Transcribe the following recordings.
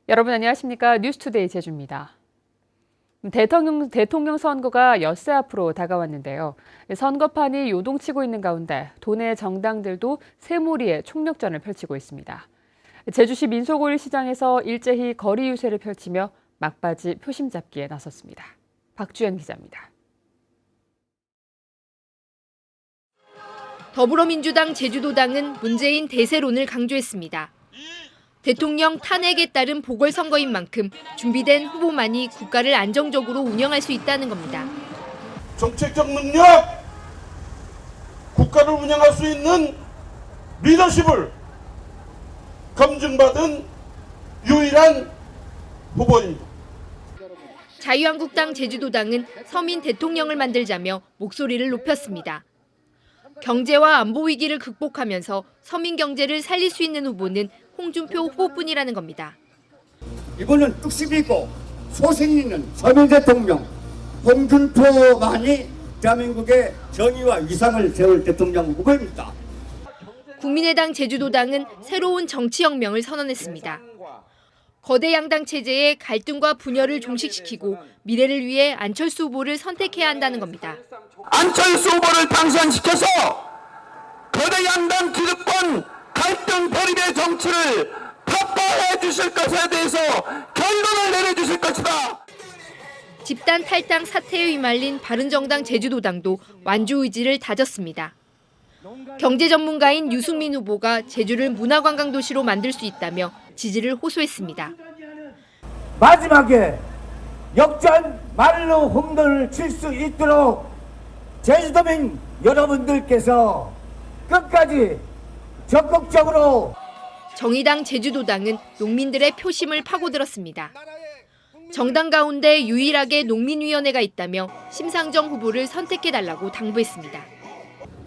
여러분 안녕하십니까? 뉴스투데이 제주입니다. 대통령 선거가 엿새 앞으로 다가왔는데요. 선거판이 요동치고 있는 가운데 도내 정당들도 새몰이에 총력전을 펼치고 있습니다. 제주시 민속오일 시장에서 일제히 거리 유세를 펼치며 막바지 표심 잡기에 나섰습니다. 박주연 기자입니다. 더불어민주당 제주도당은 문재인 대세론을 강조했습니다. 대통령 탄핵에 따른 보궐선거인 만큼 준비된 후보만이 국가를 안정적으로 운영할 수 있다는 겁니다. 정책적 능력, 국가를 운영할 수 있는 리더십을 검증받은 유일한 후보입니다. 자유한국당 제주도당은 서민 대통령을 만들자며 목소리를 높였습니다. 경제와 안보 위기를 극복하면서 서민 경제를 살릴 수 있는 후보는 홍준표 후보뿐이라는 겁니다. 이번은 뚝심이 있고 소신이 있는 서민 대통령 홍준표만이 대한민국의 정의와 위상을 세울 대통령 후보입니다. 국민의당 제주도당은 새로운 정치혁명을 선언했습니다. 거대 양당 체제의 갈등과 분열을 종식시키고 미래를 위해 안철수 후보를 선택해야 한다는 겁니다. 안철수 후보를 당선시켜서 거대 양당 기득권 갈등 대립의 정치를 타파해 주실 것에 대해서 결론을 내려주실 것이다. 집단 탈당 사태에 휘말린 바른정당 제주도당도 완주 의지를 다졌습니다. 경제 전문가인 유승민 후보가 제주를 문화관광도시로 만들 수 있다며 지지를 호소했습니다. 마지막에 역전 말로 홈런을 칠 수 있도록 제주도민 여러분들께서 끝까지 적극적으로 정의당 제주도당은 농민들의 표심을 파고들었습니다. 정당 가운데 유일하게 농민위원회가 있다며 심상정 후보를 선택해달라고 당부했습니다.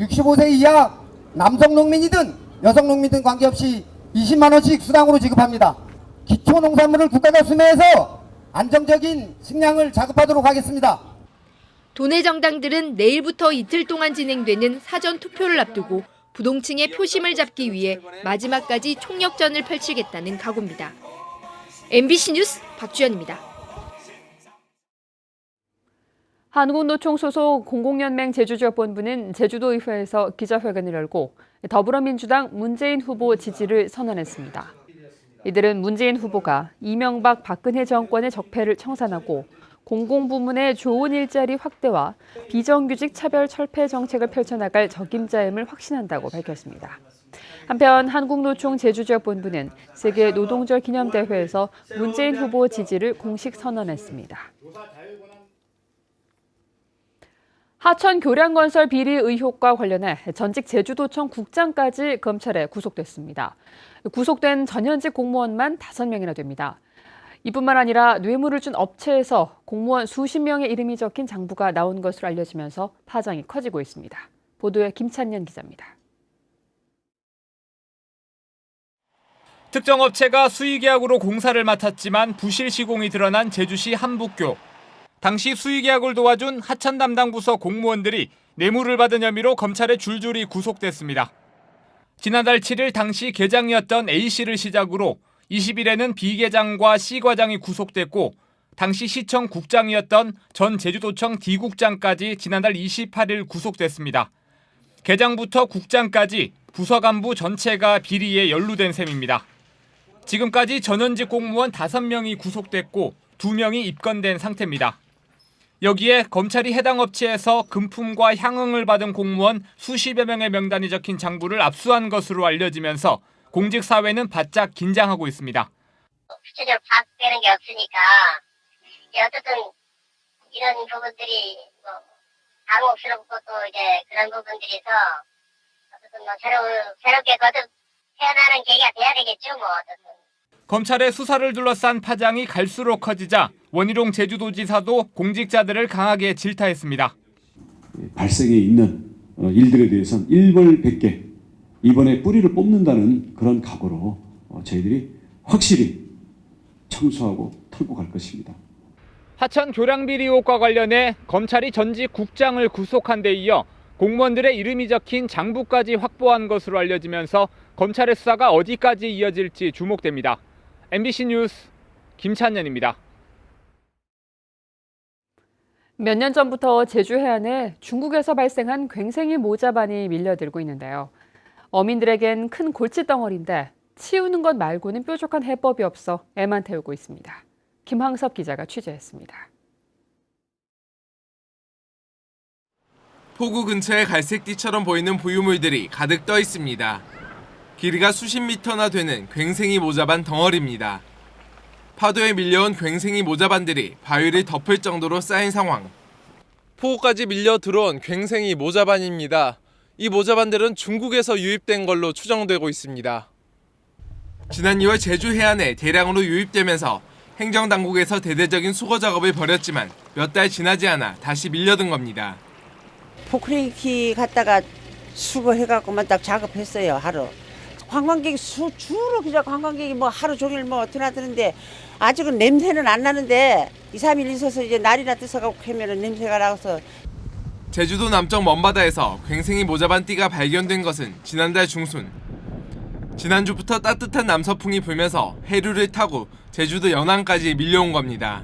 65세 이하 남성 농민이든 여성 농민이든 관계없이 20만 원씩 수당으로 지급합니다. 기초농산물을 국가가 수매해서 안정적인 식량을 자급하도록 하겠습니다. 도내 정당들은 내일부터 이틀 동안 진행되는 사전 투표를 앞두고 부동층의 표심을 잡기 위해 마지막까지 총력전을 펼치겠다는 각오입니다. MBC 뉴스 박주연입니다. 한국노총 소속 공공연맹 제주지역본부는 제주도의회에서 기자회견을 열고 더불어민주당 문재인 후보 지지를 선언했습니다. 이들은 문재인 후보가 이명박 박근혜 정권의 적폐를 청산하고 공공부문의 좋은 일자리 확대와 비정규직 차별 철폐 정책을 펼쳐나갈 적임자임을 확신한다고 밝혔습니다. 한편 한국노총 제주지역본부는 세계 노동절 기념대회에서 문재인 후보 지지를 공식 선언했습니다. 하천 교량건설 비리 의혹과 관련해 전직 제주도청 국장까지 검찰에 구속됐습니다. 구속된 전현직 공무원만 5명이나 됩니다. 이뿐만 아니라 뇌물을 준 업체에서 공무원 수십 명의 이름이 적힌 장부가 나온 것으로 알려지면서 파장이 커지고 있습니다. 보도에 김찬년 기자입니다. 특정 업체가 수의계약으로 공사를 맡았지만 부실 시공이 드러난 제주시 한북교. 당시 수의계약을 도와준 하천 담당 부서 공무원들이 뇌물을 받은 혐의로 검찰에 줄줄이 구속됐습니다. 지난달 7일 당시 계장이었던 A씨를 시작으로 20일에는 B계장과 C과장이 구속됐고 당시 시청 국장이었던 전 제주도청 D국장까지 지난달 28일 구속됐습니다. 계장부터 국장까지 부서 간부 전체가 비리에 연루된 셈입니다. 지금까지 전현직 공무원 5명이 구속됐고 2명이 입건된 상태입니다. 여기에 검찰이 해당 업체에서 금품과 향응을 받은 공무원 수십여 명의 명단이 적힌 장부를 압수한 것으로 알려지면서 공직사회는 바짝 긴장하고 있습니다. 구체적으로 파악되는 게 없으니까 어쨌든 이런 부분들이 당혹스럽고 또 이제 그런 부분들에서 어쨌든 새롭게 거듭 태어나는 계기가 돼야 되겠죠 어쨌든. 검찰의 수사를 둘러싼 파장이 갈수록 커지자 원희룡 제주도지사도 공직자들을 강하게 질타했습니다. 발생해 있는 일들에 대해서는 일벌백계 이번에 뿌리를 뽑는다는 그런 각오로 저희들이 확실히 청소하고 털고 갈 것입니다. 하천 교량비리 의혹과 관련해 검찰이 전직 국장을 구속한 데 이어 공무원들의 이름이 적힌 장부까지 확보한 것으로 알려지면서 검찰의 수사가 어디까지 이어질지 주목됩니다. MBC 뉴스 김찬년입니다. 몇 년 전부터 제주 해안에 중국에서 발생한 괭생이 모자반이 밀려들고 있는데요. 어민들에겐 큰 골칫덩어리인데 치우는 것 말고는 뾰족한 해법이 없어 애만 태우고 있습니다. 김항섭 기자가 취재했습니다. 포구 근처에 갈색띠처럼 보이는 부유물들이 가득 떠 있습니다. 길이가 수십 미터나 되는 괭생이 모자반 덩어리입니다. 파도에 밀려온 괭생이 모자반들이 바위를 덮을 정도로 쌓인 상황. 포구까지 밀려 들어온 괭생이 모자반입니다. 이 모자반들은 중국에서 유입된 걸로 추정되고 있습니다. 지난 2월 제주 해안에 대량으로 유입되면서 행정당국에서 대대적인 수거 작업을 벌였지만 몇 달 지나지 않아 다시 밀려든 겁니다. 포크레인키 갔다가 수거해갖고만 딱 작업했어요, 하루. 관광객이 주로 그냥 관광객이 뭐 하루 종일 뭐 드나드는데 아직은 냄새는 안 나는데 2, 3일 있어서 이제 날이나 뜨서가고 하면은 냄새가 나서. 제주도 남쪽 먼바다에서 괭생이 모자반 띠가 발견된 것은 지난달 중순. 지난주부터 따뜻한 남서풍이 불면서 해류를 타고 제주도 연안까지 밀려온 겁니다.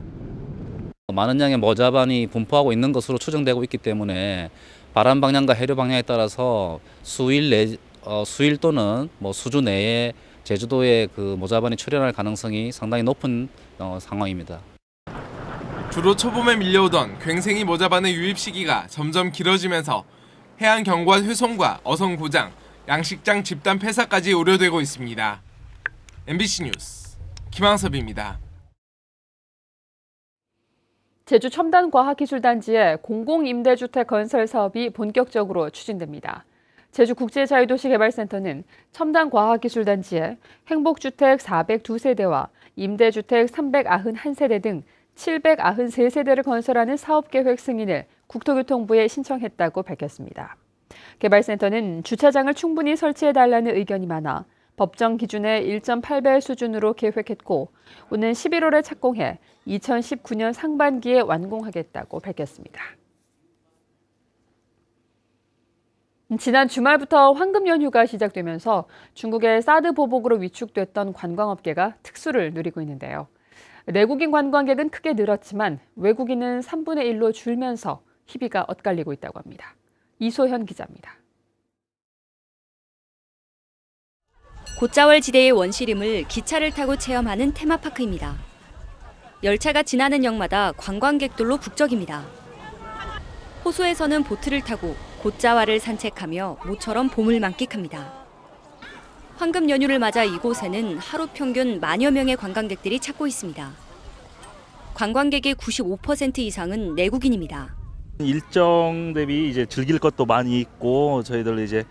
많은 양의 모자반이 분포하고 있는 것으로 추정되고 있기 때문에 바람 방향과 해류 방향에 따라서 수일 또는 수주 내에 제주도에 그 모자반이 출현할 가능성이 상당히 높은 상황입니다. 주로 초봄에 밀려오던 괭생이 모자반의 유입 시기가 점점 길어지면서 해안 경관 훼손과 어선 고장, 양식장 집단 폐사까지 우려되고 있습니다. MBC 뉴스 김항섭입니다. 제주 첨단과학기술단지의 공공임대주택 건설 사업이 본격적으로 추진됩니다. 제주국제자유도시개발센터는 첨단과학기술단지에 행복주택 402세대와 임대주택 391세대 등 793세대를 건설하는 사업계획 승인을 국토교통부에 신청했다고 밝혔습니다. 개발센터는 주차장을 충분히 설치해달라는 의견이 많아 법정 기준의 1.8배 수준으로 계획했고 오는 11월에 착공해 2019년 상반기에 완공하겠다고 밝혔습니다. 지난 주말부터 황금 연휴가 시작되면서 중국의 사드 보복으로 위축됐던 관광업계가 특수를 누리고 있는데요. 내국인 관광객은 크게 늘었지만 외국인은 3분의 1로 줄면서 희비가 엇갈리고 있다고 합니다. 이소현 기자입니다. 곶자월 지대의 원시림을 기차를 타고 체험하는 테마파크입니다. 열차가 지나는 역마다 관광객들로 북적입니다. 호수에서는 보트를 타고 곶자왈을 산책하며 모처럼 봄을 만끽합니다. 황금 연휴를 맞아 이곳에는 하루 평균 만여 명의 관광객들이 찾고 있습니다. 관광객의 95% 이상은 내국인입니다. 일정 대비 이제 즐길 것도 많이 있고 저희들 이제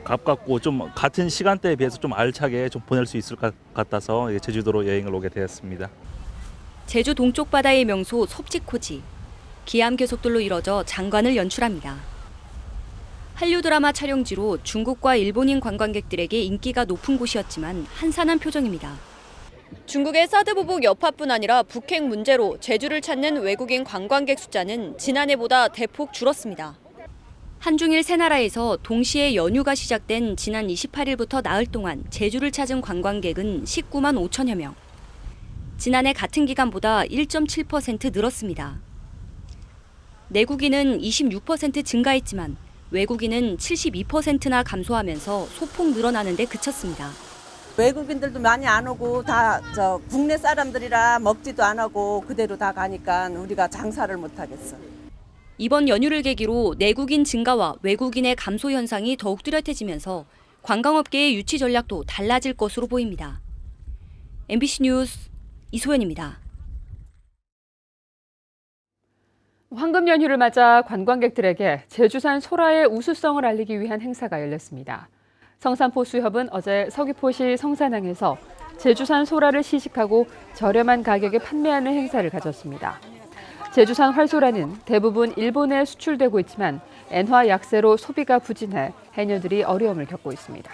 가깝고 좀 같은 시간대에 비해서 좀 알차게 좀 보낼 수 있을 것 같아서 제주도로 여행을 오게 되었습니다. 제주 동쪽 바다의 명소 섭지코지. 기암괴석들로 이뤄져 장관을 연출합니다. 한류 드라마 촬영지로 중국과 일본인 관광객들에게 인기가 높은 곳이었지만 한산한 표정입니다. 중국의 사드 보복 여파뿐 아니라 북핵 문제로 제주를 찾는 외국인 관광객 숫자는 지난해보다 대폭 줄었습니다. 한중일 세 나라에서 동시에 연휴가 시작된 지난 28일부터 나흘 동안 제주를 찾은 관광객은 19만 5천여 명. 지난해 같은 기간보다 1.7% 늘었습니다. 내국인은 26% 증가했지만 외국인은 72%나 감소하면서 소폭 늘어나는 데 그쳤습니다. 외국인들도 많이 안 오고 다 국내 사람들이라 먹지도 안 하고 그대로 다 가니까 우리가 장사를 못 하겠어. 이번 연휴를 계기로 내국인 증가와 외국인의 감소 현상이 더욱 뚜렷해지면서 관광업계의 유치 전략도 달라질 것으로 보입니다. MBC 뉴스 이소연입니다. 황금 연휴를 맞아 관광객들에게 제주산 소라의 우수성을 알리기 위한 행사가 열렸습니다. 성산포수협은 어제 서귀포시 성산항에서 제주산 소라를 시식하고 저렴한 가격에 판매하는 행사를 가졌습니다. 제주산 활소라는 대부분 일본에 수출되고 있지만 엔화 약세로 소비가 부진해 해녀들이 어려움을 겪고 있습니다.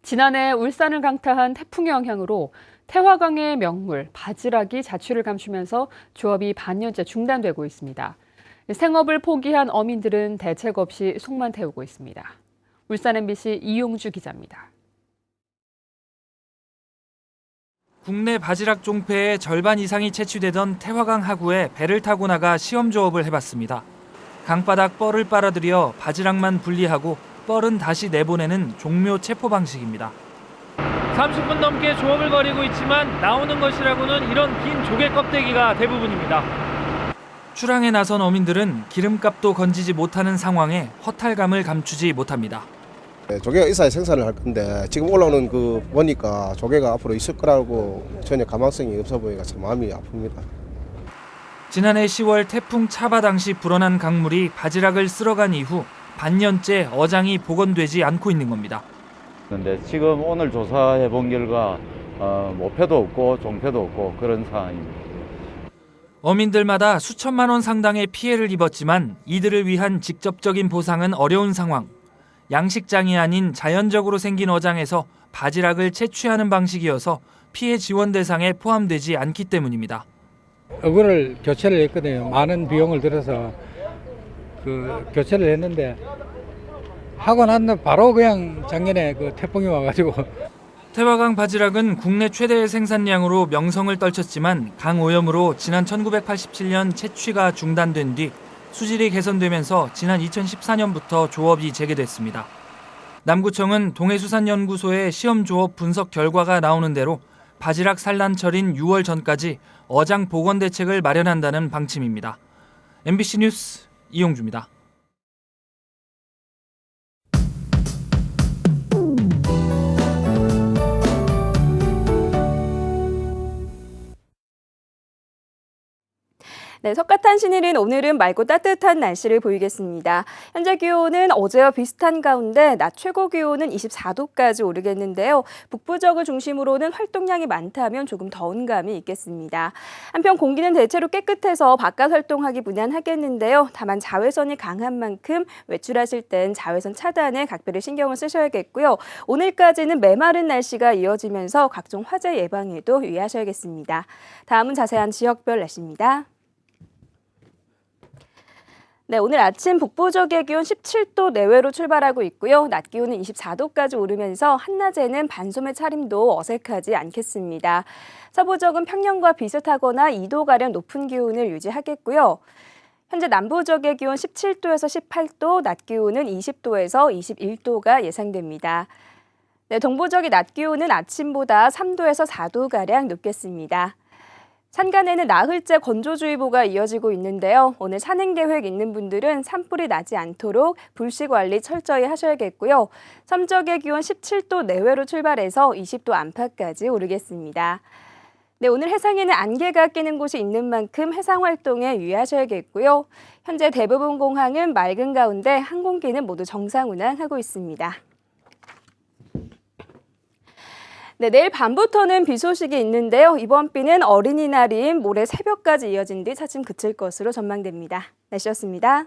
지난해 울산을 강타한 태풍의 영향으로 태화강의 명물 바지락이 자취를 감추면서 조업이 반년째 중단되고 있습니다. 생업을 포기한 어민들은 대책 없이 속만 태우고 있습니다. 울산 MBC 이용주 기자입니다. 국내 바지락 종패의 절반 이상이 채취되던 태화강 하구에 배를 타고 나가 시험 조업을 해봤습니다. 강바닥 뻘을 빨아들여 바지락만 분리하고 뻘은 다시 내보내는 종묘 체포 방식입니다. 30분 넘게 조업을 벌이고 있지만 나오는 것이라고는 이런 긴 조개 껍데기가 대부분입니다. 출항에 나선 어민들은 기름값도 건지지 못하는 상황에 허탈감을 감추지 못합니다. 조개가 있어야 생산을 할 건데 지금 올라오는 그 보니까 조개가 앞으로 있을 거라고 전혀 가망성이 없어 보니까 참 마음이 아픕니다. 지난해 10월 태풍 차바 당시 불어난 강물이 바지락을 쓸어간 이후 반년째 어장이 복원되지 않고 있는 겁니다. 그런데 지금 오늘 조사해 본 결과 모패도 없고 종패도 없고 그런 상황입니다. 어민들마다 수천만 원 상당의 피해를 입었지만 이들을 위한 직접적인 보상은 어려운 상황. 양식장이 아닌 자연적으로 생긴 어장에서 바지락을 채취하는 방식이어서 피해 지원 대상에 포함되지 않기 때문입니다. 어구를 교체를 했거든요. 많은 비용을 들여서 교체를 했는데 하고 난 바로 그냥 작년에 태풍이 와가지고. 태화강 바지락은 국내 최대의 생산량으로 명성을 떨쳤지만 강 오염으로 지난 1987년 채취가 중단된 뒤 수질이 개선되면서 지난 2014년부터 조업이 재개됐습니다. 남구청은 동해수산연구소의 시험 조업 분석 결과가 나오는 대로 바지락 산란철인 6월 전까지 어장 복원 대책을 마련한다는 방침입니다. MBC 뉴스 이용주입니다. 네, 석가탄신일인 오늘은 맑고 따뜻한 날씨를 보이겠습니다. 현재 기온은 어제와 비슷한 가운데 낮 최고 기온은 24도까지 오르겠는데요. 북부 지역을 중심으로는 활동량이 많다면 조금 더운 감이 있겠습니다. 한편 공기는 대체로 깨끗해서 바깥 활동하기 무난하겠는데요. 다만 자외선이 강한 만큼 외출하실 땐 자외선 차단에 각별히 신경을 쓰셔야겠고요. 오늘까지는 메마른 날씨가 이어지면서 각종 화재 예방에도 유의하셔야겠습니다. 다음은 자세한 지역별 날씨입니다. 네, 오늘 아침 북부 지역의 기온 17도 내외로 출발하고 있고요. 낮 기온은 24도까지 오르면서 한낮에는 반소매 차림도 어색하지 않겠습니다. 서부 지역은 평년과 비슷하거나 2도가량 높은 기온을 유지하겠고요. 현재 남부 지역의 기온 17도에서 18도, 낮 기온은 20도에서 21도가 예상됩니다. 네, 동부 지역의 낮 기온은 아침보다 3도에서 4도가량 높겠습니다. 산간에는 나흘째 건조주의보가 이어지고 있는데요. 오늘 산행 계획 있는 분들은 산불이 나지 않도록 불씨 관리 철저히 하셔야겠고요. 섬적의 기온 17도 내외로 출발해서 20도 안팎까지 오르겠습니다. 네, 오늘 해상에는 안개가 끼는 곳이 있는 만큼 해상 활동에 유의하셔야겠고요. 현재 대부분 공항은 맑은 가운데 항공기는 모두 정상 운항하고 있습니다. 네, 내일 밤부터는 비 소식이 있는데요. 이번 비는 어린이날인 모레 새벽까지 이어진 뒤 차츰 그칠 것으로 전망됩니다. 날씨였습니다.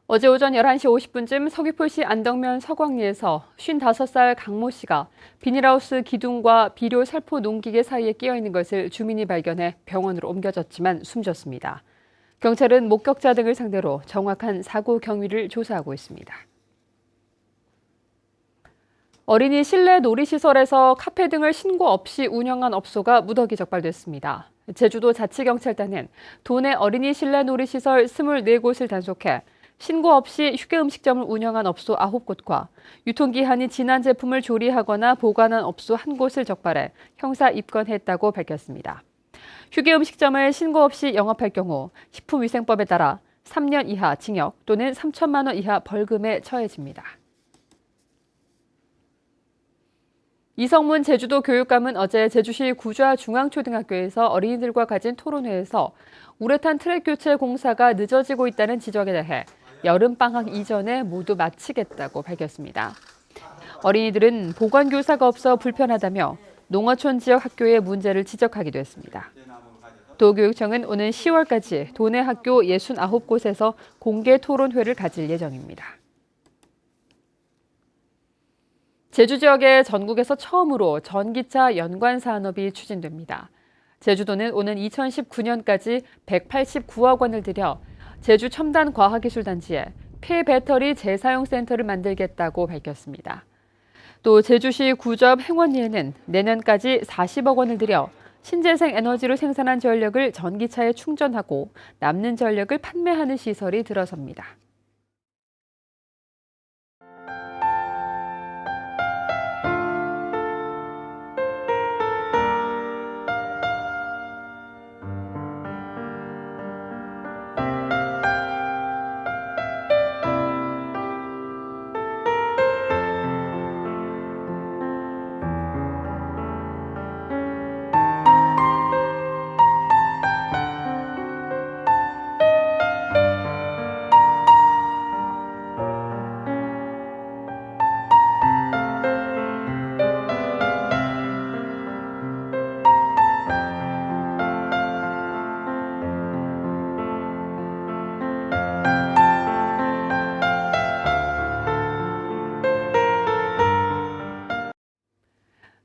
어제 오전 11시 50분쯤 서귀포시 안덕면 서광리에서 55살 강모 씨가 비닐하우스 기둥과 비료 살포 농기계 사이에 끼어 있는 것을 주민이 발견해 병원으로 옮겨졌지만 숨졌습니다. 경찰은 목격자 등을 상대로 정확한 사고 경위를 조사하고 있습니다. 어린이 실내 놀이시설에서 카페 등을 신고 없이 운영한 업소가 무더기 적발됐습니다. 제주도 자치경찰단은 도내 어린이 실내 놀이시설 24곳을 단속해 신고 없이 휴게음식점을 운영한 업소 9곳과 유통기한이 지난 제품을 조리하거나 보관한 업소 1곳을 적발해 형사 입건했다고 밝혔습니다. 휴게음식점을 신고 없이 영업할 경우 식품위생법에 따라 3년 이하 징역 또는 3천만 원 이하 벌금에 처해집니다. 이성문 제주도 교육감은 어제 제주시 구좌 중앙초등학교에서 어린이들과 가진 토론회에서 우레탄 트랙 교체 공사가 늦어지고 있다는 지적에 대해 여름방학 이전에 모두 마치겠다고 밝혔습니다. 어린이들은 보건교사가 없어 불편하다며 농어촌 지역 학교의 문제를 지적하기도 했습니다. 도교육청은 오는 10월까지 도내 학교 69곳에서 공개 토론회를 가질 예정입니다. 제주 지역에 전국에서 처음으로 전기차 연관 산업이 추진됩니다. 제주도는 오는 2019년까지 189억 원을 들여 제주 첨단과학기술단지에 폐배터리 재사용 센터를 만들겠다고 밝혔습니다. 또 제주시 구접 행원리에는 내년까지 40억 원을 들여 신재생 에너지로 생산한 전력을 전기차에 충전하고 남는 전력을 판매하는 시설이 들어섭니다.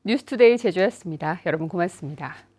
뉴스투데이 제주였습니다. 여러분 고맙습니다.